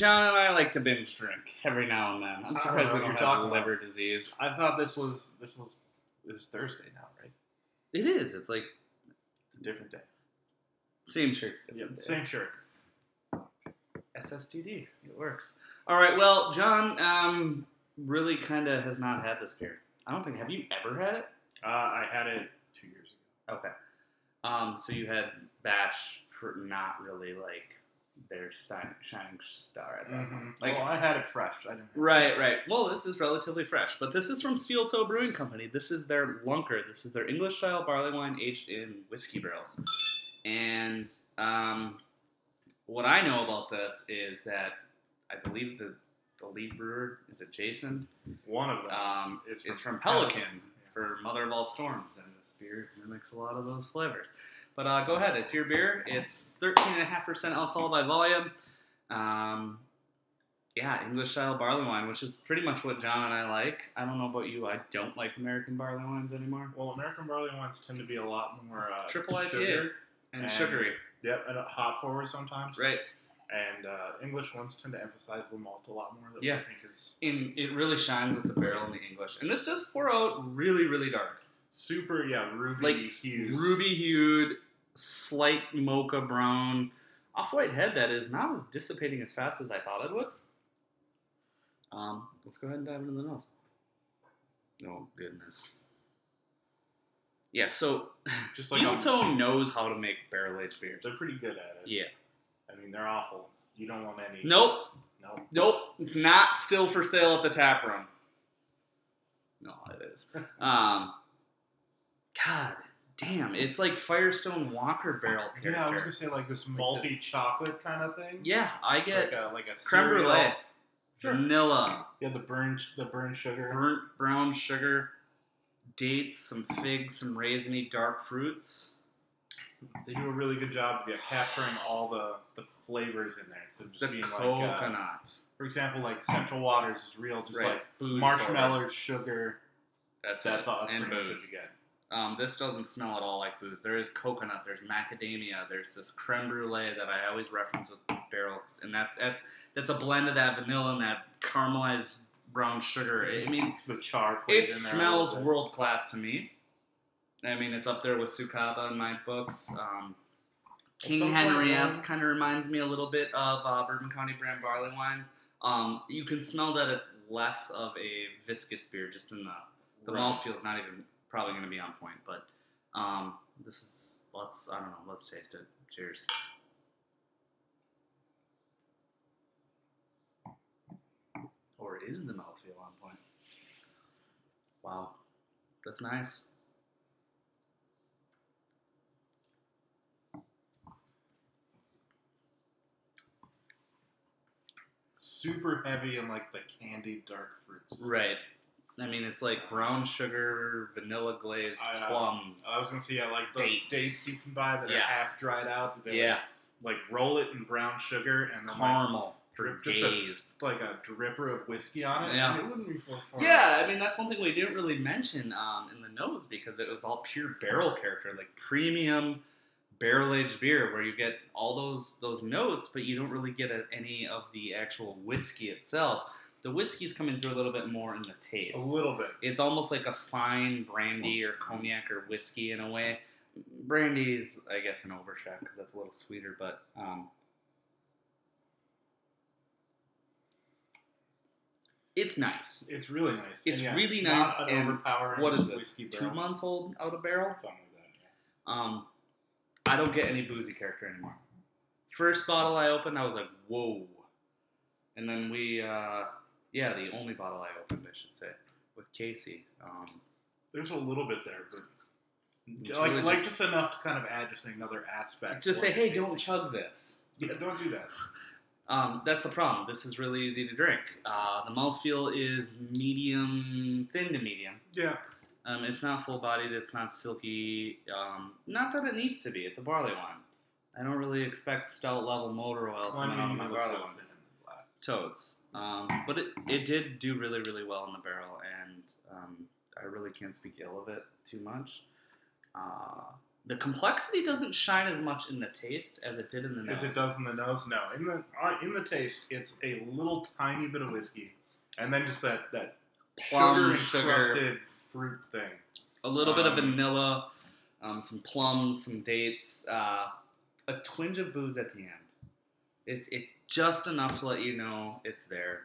John and I like to binge drink every now and then. I'm surprised we don't have liver disease. I thought this is Thursday now, right? It is. It's like it's a different day. Same shirts. Same shirt. SSTD. It works. All right. Well, John really kind of has not had this beer. I don't think. Have you ever had it? I had it 2 years ago. Okay. So you had batch, not really like their shining star at that moment. Like, well, I had it fresh. I didn't. Right. Well, this is relatively fresh, but this is from Steel Toe Brewing Company. This is their Lunker. This is their English style barley wine aged in whiskey barrels. And what I know about this is that I believe the lead brewer, is it Jason? One of them is from Pelican for Mother of All Storms, and this beer mimics a lot of those flavors. But go ahead, it's your beer. It's 13.5% alcohol by volume. English style barley wine, which is pretty much what John and I like. I don't know about you. I don't like American barley wines anymore. Well, American barley wines tend to be a lot more triple IPA sugar and sugary. Yep, and hop forward sometimes. Right. And English ones tend to emphasize the malt a lot more. That I think is it really shines with the barrel in the English. And this does pour out really, really dark. Super, ruby hued. Ruby hued, slight mocha brown, off-white head that is not as dissipating as fast as I thought it would. Let's go ahead and dive into the nose. Oh, goodness. Yeah, so Steel Toe knows how to make barrel-aged beers. They're pretty good at it. Yeah. I mean, they're awful. You don't want any. Nope. It's not still for sale at the tap room. No, it is. God damn, it's like Firestone Walker barrel character. Yeah, I was gonna say like this malty chocolate kind of thing. Yeah, I get like a creme brulee, vanilla. Yeah, the burnt sugar, burnt brown sugar, dates, some figs, some raisiny dark fruits. They do a really good job of capturing all the flavors in there. So just being coconut. Like, for example, like Central Waters is real, just like booze marshmallow, sugar. That's all. And pretty much booze. what you get. This doesn't smell at all like booze. There is coconut. There's macadamia. There's this creme brulee that I always reference with barrels, and that's a blend of that vanilla and that caramelized brown sugar. I mean, the char. It smells world class to me. I mean, it's up there with Sukaba in my books. King Henry-esque kind of reminds me a little bit of Bourbon County brand barley wine. You can smell that it's less of a viscous beer, just in the mouthfeel is not even probably going to be on point. But let's taste it. Cheers. Or is the mouthfeel on point? Wow, that's nice. Super heavy and like the candied dark fruits. Right. I mean, it's like brown sugar, vanilla glazed plums. I was gonna say like those dates you can buy that are half dried out. They like roll it in brown sugar and then caramel for days. Just like a dripper of whiskey on it. Yeah. And it wouldn't be for I mean, that's one thing we didn't really mention in the nose because it was all pure barrel character, like premium barrel-aged beer where you get all those notes, but you don't really get any of the actual whiskey itself. The whiskey's coming through a little bit more in the taste. A little bit. It's almost like a fine brandy or cognac or whiskey in a way. Brandy's, I guess, an overshot because that's a little sweeter, but it's nice. It's really nice. It's really nice. Not an overpowering. What is this? 2 months old out of barrel? Something like that. I don't get any boozy character anymore. First bottle I opened, I was like, whoa. And then the only bottle I opened, I should say, with Casey. There's a little bit there, but really just enough to kind of add just another aspect. Just say, hey, don't chug this. Yeah, don't do that. That's the problem. This is really easy to drink. The mouthfeel is thin to medium. Yeah. It's not full-bodied. It's not silky. Not that it needs to be. It's a barley wine. I don't really expect stout-level motor oil coming out of my barley wines. Toads. But it did do really, really well in the barrel, and I really can't speak ill of it too much. The complexity doesn't shine as much in the taste as it did in the nose. As it does in the nose, no. In the taste, it's a little tiny bit of whiskey, and then just that Plum, sugar encrusted fruit thing. A little bit of vanilla, some plums, some dates, a twinge of booze at the end. It's just enough to let you know it's there.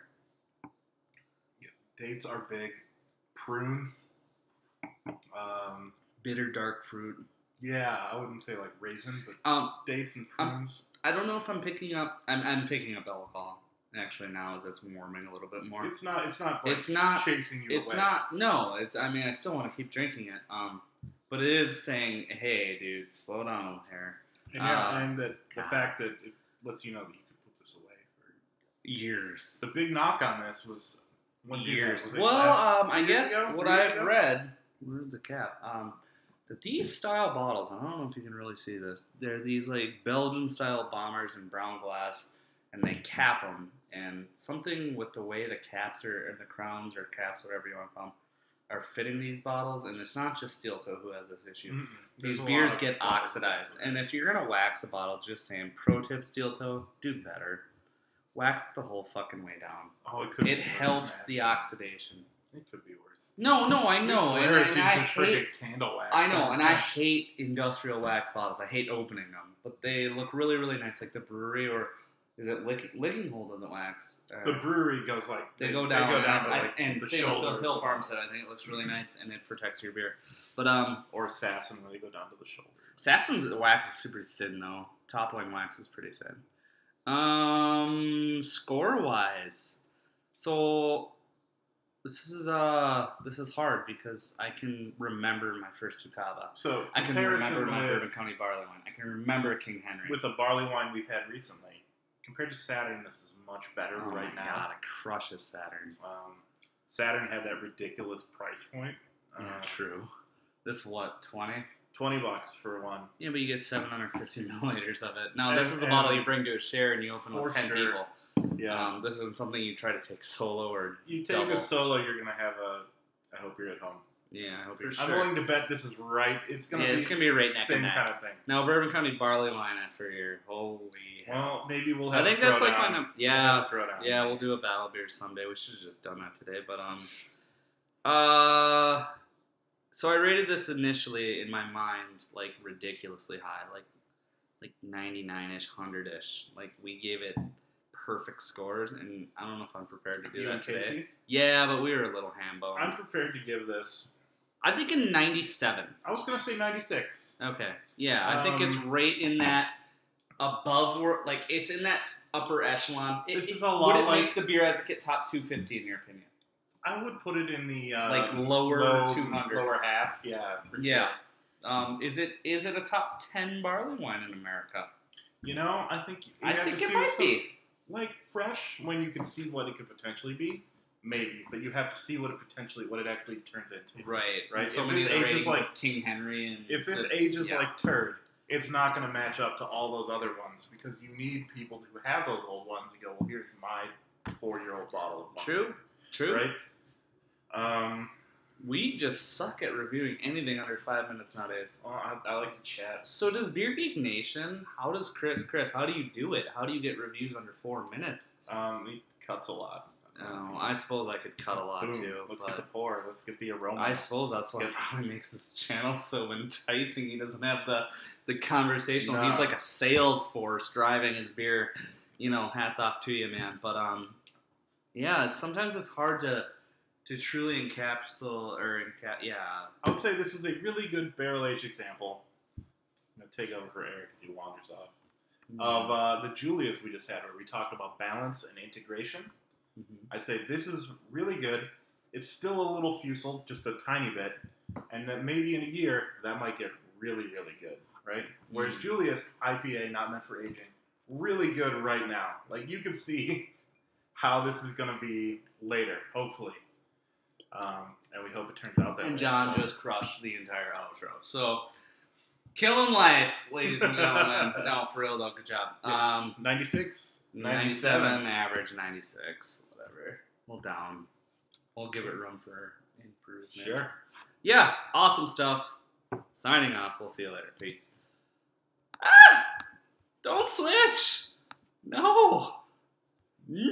Yeah, dates are big. Prunes. Bitter dark fruit. Yeah, I wouldn't say like raisin, but dates and prunes. I don't know if I'm picking up. I'm picking up alcohol actually now as it's warming a little bit more. It's not. Like it's not chasing you. It's away. not. No. I mean, I still want to keep drinking it. But it is saying, "Hey, dude, slow down here." And the fact that it lets you know that you can put this away for years. The big knock on this was years. I guess what I've read. Where's the cap? That these style bottles, I don't know if you can really see this, they're these like Belgian style bombers in brown glass, and they cap them, and something with the way the caps or the crowns or caps, whatever you want to call them, are fitting these bottles, and it's not just Steel Toe who has this issue. These beers get oxidized, and if you're gonna wax a bottle, just saying, pro tip Steel Toe, do better. Wax it the whole fucking way down. Oh, it could. It helps the oxidation. It could be worse. No, I know. And I hate candle wax. I know, and I hate industrial wax bottles. I hate opening them, but they look really, really nice. Like the brewery, or is it Licking Hole doesn't wax? The brewery goes like they go down, and the same shoulder. with Hill Farm said. I think it looks really nice, and it protects your beer. But or Sasson, where they go down to the shoulder. Sasson's wax is super thin though. Toppling wax is pretty thin. Score wise, so. This is hard because I can remember my first Sukaba. So I can remember my Bourbon County barley wine. I can remember King Henry. With the barley wine we've had recently, compared to Saturn, this is much better right now. God, it crushes Saturn. Saturn had that ridiculous price point. Yeah, true. This what, 20? $20 for one. Yeah, but you get 750 milliliters of it. Now, this is a bottle you bring to a share and you open with 10 people. Yeah. This isn't something you try to take solo or you take double. a solo, you're going to have I hope you're at home. Yeah, I hope you're I'm willing to bet this is right. It's going to be right neck same and neck. kind of thing. Now, Bourbon County barley wine after your holy hell. Well, maybe we'll have I think that's like my number. Yeah. We'll throw down. Yeah, we'll do a battle beer someday. We should have just done that today. But, so I rated this initially in my mind, like, ridiculously high. Like 99-ish, 100-ish. Like, we gave it perfect scores, and I don't know if I'm prepared to do that today. Casey? Yeah, but we were a little ham-boned. I'm prepared to give this. I'm thinking 97. I was going to say 96. Okay. Yeah, I think it's right in that above, like, it's in that upper echelon. This is a lot would it like... make the Beer Advocate top 250 in your opinion? I would put it in the... like lower 200. Lower half, yeah. Yeah. Sure. Is it a top 10 barley wine in America? You know, I think it might be. Like fresh, when you can see what it could potentially be, maybe. But you have to see what it actually turns into. Right. Right. So many of the ratings like King Henry and if this ages like turd, it's not going to match up to all those other ones because you need people who have those old ones to go, well, here's my 4-year-old bottle of wine. True. Right. We just suck at reviewing anything under 5 minutes nowadays. Well, I like to chat. So does Beer Geek Nation, how does Chris, how do you do it? How do you get reviews under 4 minutes? He cuts a lot. Oh, I suppose I could cut a lot too. Let's get the pour. Let's get the aroma. I suppose that's what probably makes this channel so enticing. He doesn't have the conversational. No. He's like a sales force driving his beer. You know, hats off to you, man. But yeah, sometimes it's hard to truly encapsulate I would say this is a really good barrel-aged example. I'm going to take over for Eric as he wanders off. Of the Julius we just had, where we talked about balance and integration. I'd say this is really good. It's still a little fuseled, just a tiny bit. And then maybe in a year, that might get really, really good, right? Whereas Julius, IPA, not meant for aging, really good right now. Like, you can see how this is going to be later, hopefully. And we hope it turns out that way. And John just crushed the entire outro. So, killing life, ladies and gentlemen. No, for real though, good job. 96? 97, average 96, whatever. We'll give it room for improvement. Sure. Yeah, awesome stuff. Signing off. We'll see you later. Peace. Ah! Don't switch! No!